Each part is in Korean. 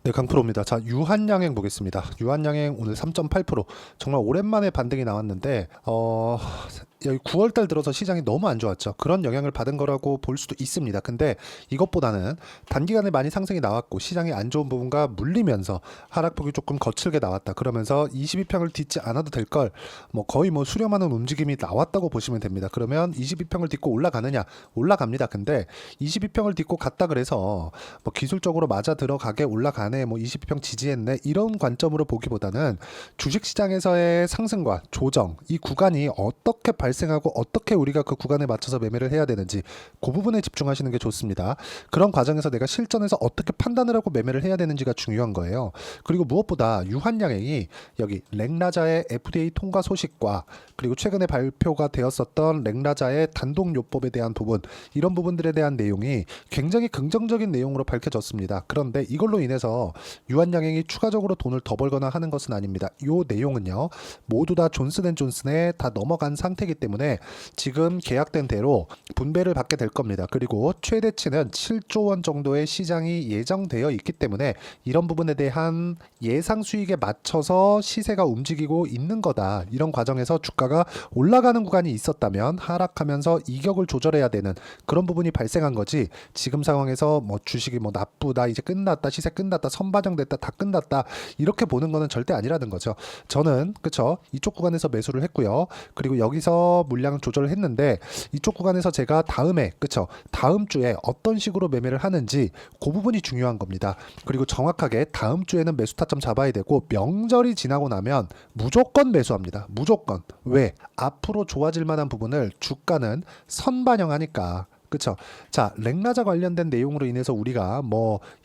네, 강프로입니다. 자, 유한양행 보겠습니다. 유한양행 오늘 3.8% 정말 오랜만에 반등이 나왔는데 여기 9월달 들어서 시장이 너무 안 좋았죠. 그런 영향을 받은 거라고 볼 수도 있습니다. 근데 이것보다는 단기간에 많이 상승이 나왔고 시장이 안 좋은 부분과 물리면서 하락폭이 조금 거칠게 나왔다. 그러면서 22평을 딛지 않아도 될 걸 거의 수렴하는 움직임이 나왔다고 보시면 됩니다. 그러면 22평을 딛고 올라가느냐? 올라갑니다. 근데 22평을 딛고 갔다 그래서 기술적으로 맞아 들어가게 올라가네, 22평 지지했네, 이런 관점으로 보기보다는 주식시장에서의 상승과 조정, 이 구간이 어떻게 발생하고 어떻게 우리가 그 구간에 맞춰서 매매를 해야 되는지 그 부분에 집중하시는 게 좋습니다. 그런 과정에서 내가 실전에서 어떻게 판단을 하고 매매를 해야 되는지가 중요한 거예요. 그리고 무엇보다 유한양행이 여기 렉라자의 FDA 통과 소식과 그리고 최근에 발표가 되었었던 렉라자의 단독요법에 대한 부분, 이런 부분들에 대한 내용이 굉장히 긍정적인 내용으로 밝혀졌습니다. 그런데 이걸로 인해서 유한양행이 추가적으로 돈을 더 벌거나 하는 것은 아닙니다. 이 내용은요, 모두 다 존슨앤존슨에 다 넘어간 상태이기 때문에 지금 계약된 대로 분배를 받게 될 겁니다. 그리고 최대치는 7조 원 정도의 시장이 예정되어 있기 때문에 이런 부분에 대한 예상 수익에 맞춰서 시세가 움직이고 있는 거다. 이런 과정에서 주가가 올라가는 구간이 있었다면 하락하면서 이격을 조절해야 되는 그런 부분이 발생한 거지, 지금 상황에서 주식이 나쁘다, 이제 끝났다, 시세 끝났다, 선반영됐다, 다 끝났다, 이렇게 보는 거는 절대 아니라는 거죠. 저는 그쵸, 이쪽 구간에서 매수를 했고요. 그리고 여기서 물량 조절을 했는데 이쪽 구간에서 제가 다음에, 그쵸, 다음 주에 어떤 식으로 매매를 하는지 그 부분이 중요한 겁니다. 그리고 정확하게 다음 주에는 매수 타점 잡아야 되고, 명절이 지나고 나면 무조건 매수합니다. 무조건. 왜? 앞으로 좋아질 만한 부분을 주가는 선반영하니까. 그쵸? 자, 렉라자 관련된 내용으로 인해서 우리가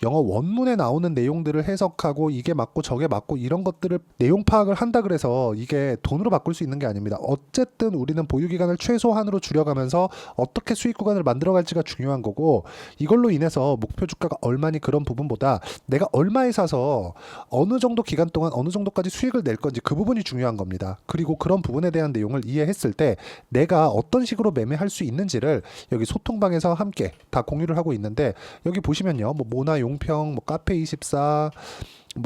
영어 원문에 나오는 내용들을 해석하고 이게 맞고 저게 맞고 이런 것들을 내용 파악을 한다 그래서 이게 돈으로 바꿀 수 있는 게 아닙니다. 어쨌든 우리는 보유 기간을 최소한으로 줄여가면서 어떻게 수익 구간을 만들어갈지가 중요한 거고, 이걸로 인해서 목표 주가가 얼마니 그런 부분보다 내가 얼마에 사서 어느 정도 기간 동안 어느 정도까지 수익을 낼 건지 그 부분이 중요한 겁니다. 그리고 그런 부분에 대한 내용을 이해했을 때 내가 어떤 식으로 매매할 수 있는지를 여기 소통방에서 함께 다 공유를 하고 있는데, 여기 보시면요, 모나 용평, 카페24,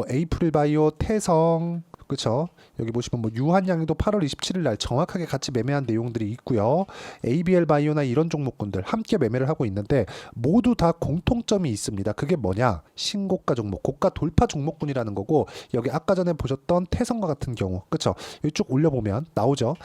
에이프릴 바이오, 태성, 그쵸? 여기 보시면 유한양도 8월 27일 날 정확하게 같이 매매한 내용들이 있고요. ABL 바이오나 이런 종목군들 함께 매매를 하고 있는데 모두 다 공통점이 있습니다. 그게 뭐냐? 신고가 종목, 고가 돌파 종목군이라는 거고, 여기 아까 전에 보셨던 태성과 같은 경우, 그쵸? 여기 쭉 올려보면 나오죠?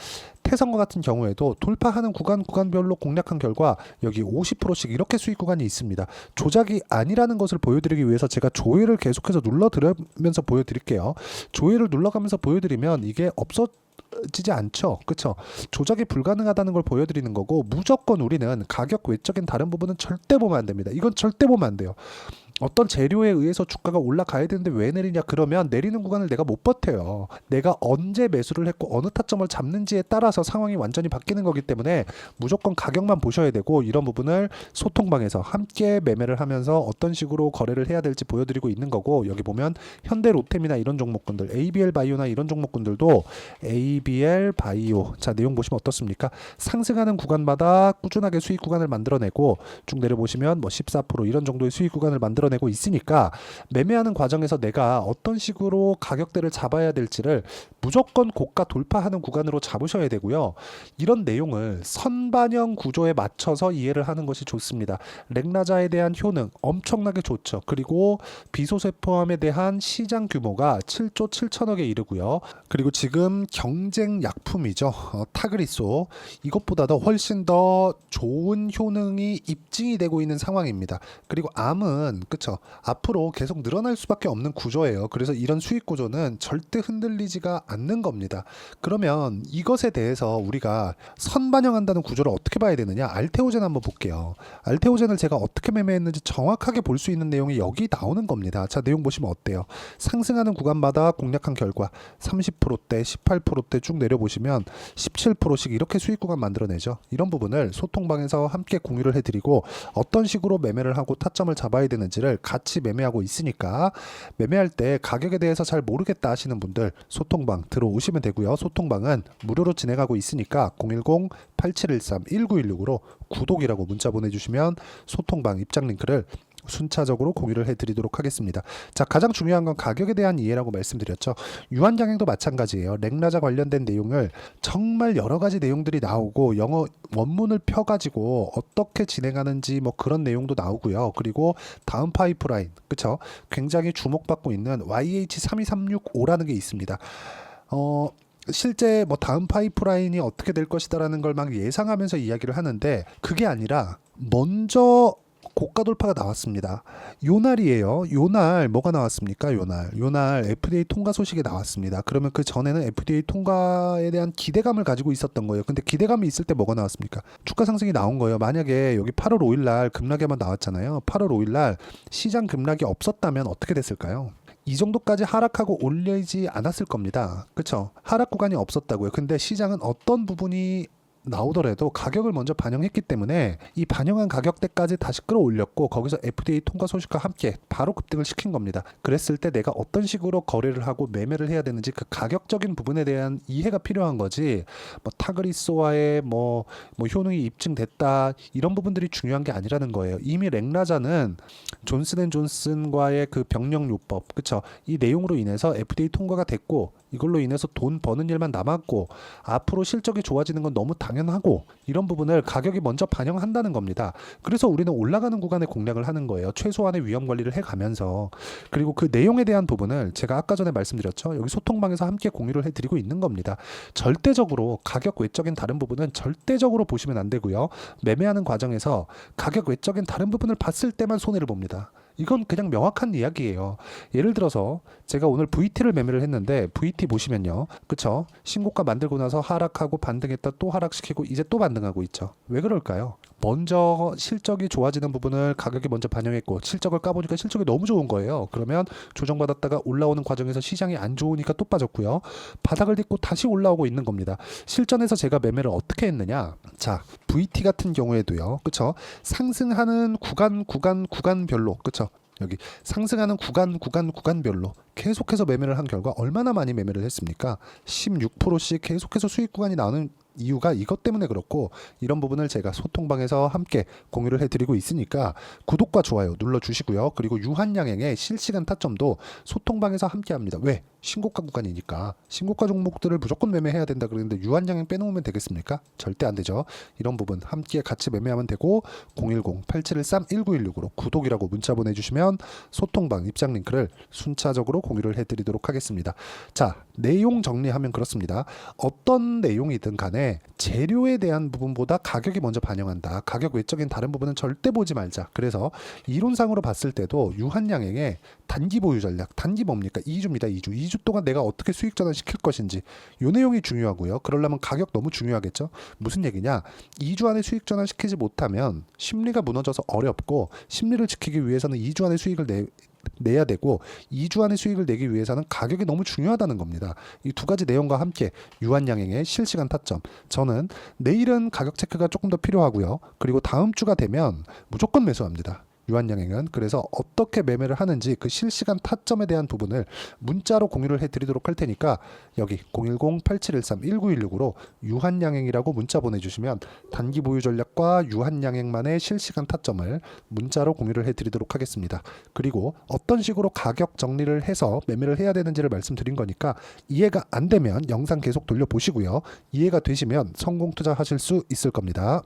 태성과 같은 경우에도 돌파하는 구간별로 공략한 결과 여기 50%씩 이렇게 수익 구간이 있습니다. 조작이 아니라는 것을 보여드리기 위해서 제가 조회를 계속해서 눌러드리면서 보여드릴게요. 조회를 눌러가면서 보여드리면 이게 없어지지 않죠. 그쵸? 조작이 불가능하다는 걸 보여드리는 거고, 무조건 우리는 가격 외적인 다른 부분은 절대 보면 안 됩니다. 이건 절대 보면 안 돼요. 어떤 재료에 의해서 주가가 올라가야 되는데 왜 내리냐? 그러면 내리는 구간을 내가 못 버텨요. 내가 언제 매수를 했고 어느 타점을 잡는지에 따라서 상황이 완전히 바뀌는 거기 때문에 무조건 가격만 보셔야 되고, 이런 부분을 소통방에서 함께 매매를 하면서 어떤 식으로 거래를 해야 될지 보여드리고 있는 거고, 여기 보면 현대 로템이나 이런 종목군들, ABL 바이오나 이런 종목군들도 ABL 바이오, 자 내용 보시면 어떻습니까? 상승하는 구간마다 꾸준하게 수익 구간을 만들어내고, 쭉 내려보시면 14% 이런 정도의 수익 구간을 만들어내고 있으니까 매매하는 과정에서 내가 어떤 식으로 가격대를 잡아야 될지를 무조건 고가 돌파하는 구간으로 잡으셔야 되고요. 이런 내용을 선반영 구조에 맞춰서 이해를 하는 것이 좋습니다. 렉라자에 대한 효능 엄청나게 좋죠. 그리고 비소세포암에 대한 시장 규모가 7조 7천억에 이르고요. 그리고 지금 경쟁 약품이죠. 타그리소, 이것보다도 훨씬 더 좋은 효능이 입증이 되고 있는 상황입니다. 그리고 암은 그쵸, 앞으로 계속 늘어날 수밖에 없는 구조예요. 그래서 이런 수익 구조는 절대 흔들리지가 않는 겁니다. 그러면 이것에 대해서 우리가 선반영한다는 구조를 어떻게 봐야 되느냐? 알테오젠 한번 볼게요. 알테오젠을 제가 어떻게 매매했는지 정확하게 볼 수 있는 내용이 여기 나오는 겁니다. 자, 내용 보시면 어때요? 상승하는 구간마다 공략한 결과 30%대, 18%대 쭉 내려보시면 17%씩 이렇게 수익 구간 만들어내죠. 이런 부분을 소통방에서 함께 공유를 해드리고, 어떤 식으로 매매를 하고 타점을 잡아야 되는지를 같이 매매하고 있으니까, 매매할 때 가격에 대해서 잘 모르겠다 하시는 분들 소통방 들어오시면 되고요. 소통방은 무료로 진행하고 있으니까 010-8713-1916으로 구독이라고 문자 보내주시면 소통방 입장 링크를 순차적으로 공유를 해드리도록 하겠습니다. 자, 가장 중요한 건 가격에 대한 이해라고 말씀드렸죠. 유한양행도 마찬가지예요. 렉라자 관련된 내용을 정말 여러 가지 내용들이 나오고 영어 원문을 펴가지고 어떻게 진행하는지 뭐 그런 내용도 나오고요. 그리고 다음 파이프라인, 그쵸? 굉장히 주목받고 있는 YH32365라는 게 있습니다. 실제 뭐 다음 파이프라인이 어떻게 될 것이다라는 걸 막 예상하면서 이야기를 하는데 그게 아니라 먼저 고가 돌파가 나왔습니다. 요날이에요. 요날 뭐가 나왔습니까? 요날 FDA 통과 소식이 나왔습니다. 그러면 그 전에는 FDA 통과에 대한 기대감을 가지고 있었던 거예요. 근데 기대감이 있을 때 뭐가 나왔습니까? 주가 상승이 나온 거예요. 만약에 여기 8월 5일 날 급락이 한번 나왔잖아요. 8월 5일 날 시장 급락이 없었다면 어떻게 됐을까요? 이 정도까지 하락하고 올리지 않았을 겁니다. 그렇죠? 하락 구간이 없었다고요. 근데 시장은 어떤 부분이 나오더라도 가격을 먼저 반영했기 때문에 이 반영한 가격대까지 다시 끌어올렸고 거기서 FDA 통과 소식과 함께 바로 급등을 시킨 겁니다. 그랬을 때 내가 어떤 식으로 거래를 하고 매매를 해야 되는지 그 가격적인 부분에 대한 이해가 필요한 거지. 뭐 타그리소와의 뭐 효능이 입증됐다 이런 부분들이 중요한 게 아니라는 거예요. 이미 렉라자는 존슨앤존슨과의 그 병력요법, 그쵸? 이 내용으로 인해서 FDA 통과가 됐고 이걸로 인해서 돈 버는 일만 남았고 앞으로 실적이 좋아지는 건 너무 당연하고 이런 부분을 가격이 먼저 반영한다는 겁니다. 그래서 우리는 올라가는 구간에 공략을 하는 거예요. 최소한의 위험 관리를 해가면서. 그리고 그 내용에 대한 부분을 제가 아까 전에 말씀드렸죠. 여기 소통방에서 함께 공유를 해드리고 있는 겁니다. 절대적으로 가격 외적인 다른 부분은 절대적으로 보시면 안 되고요. 매매하는 과정에서 가격 외적인 다른 부분을 봤을 때만 손해를 봅니다. 이건 그냥 명확한 이야기예요. 예를 들어서 제가 오늘 VT를 매매를 했는데 VT 보시면요. 그쵸? 신고가 만들고 나서 하락하고 반등했다 또 하락시키고 이제 또 반등하고 있죠. 왜 그럴까요? 먼저 실적이 좋아지는 부분을 가격이 먼저 반영했고 실적을 까보니까 실적이 너무 좋은 거예요. 그러면 조정받았다가 올라오는 과정에서 시장이 안 좋으니까 또 빠졌고요. 바닥을 딛고 다시 올라오고 있는 겁니다. 실전에서 제가 매매를 어떻게 했느냐? 자, VT 같은 경우에도요. 그쵸? 상승하는 구간별로 그쵸? 여기 상승하는 구간별로 계속해서 매매를 한 결과 얼마나 많이 매매를 했습니까? 16%씩 계속해서 수익 구간이 나오는 이유가 이것 때문에 그렇고 이런 부분을 제가 소통방에서 함께 공유를 해드리고 있으니까 구독과 좋아요 눌러주시고요. 그리고 유한양행의 실시간 타점도 소통방에서 함께 합니다. 왜? 신고가 구간이니까 신고가 종목들을 무조건 매매해야 된다 그러는데 유한양행 빼놓으면 되겠습니까? 절대 안 되죠. 이런 부분 함께 같이 매매하면 되고 010-8713-1916으로 구독이라고 문자 보내주시면 소통방 입장 링크를 순차적으로 공유를 해드리도록 하겠습니다. 자, 내용 정리하면 그렇습니다. 어떤 내용이든 간에 재료에 대한 부분보다 가격이 먼저 반영한다. 가격 외적인 다른 부분은 절대 보지 말자. 그래서 이론상으로 봤을 때도 유한양행의 단기 보유 전략, 단기 뭡니까? 2주입니다. 2주 동안 내가 어떻게 수익 전환시킬 것인지 이 내용이 중요하고요. 그러려면 가격 너무 중요하겠죠. 무슨 얘기냐? 2주 안에 수익 전환시키지 못하면 심리가 무너져서 어렵고 심리를 지키기 위해서는 2주 안에 수익을 내야 되고 2주 안에 수익을 내기 위해서는 가격이 너무 중요하다는 겁니다. 이 두 가지 내용과 함께 유한양행의 실시간 타점. 저는 내일은 가격 체크가 조금 더 필요하고요. 그리고 다음 주가 되면 무조건 매수합니다. 유한양행은. 그래서 어떻게 매매를 하는지 그 실시간 타점에 대한 부분을 문자로 공유를 해드리도록 할 테니까 여기 010-8713-1916으로 유한양행이라고 문자 보내주시면 단기 보유 전략과 유한양행만의 실시간 타점을 문자로 공유를 해드리도록 하겠습니다. 그리고 어떤 식으로 가격 정리를 해서 매매를 해야 되는지를 말씀드린 거니까 이해가 안 되면 영상 계속 돌려보시고요. 이해가 되시면 성공 투자하실 수 있을 겁니다.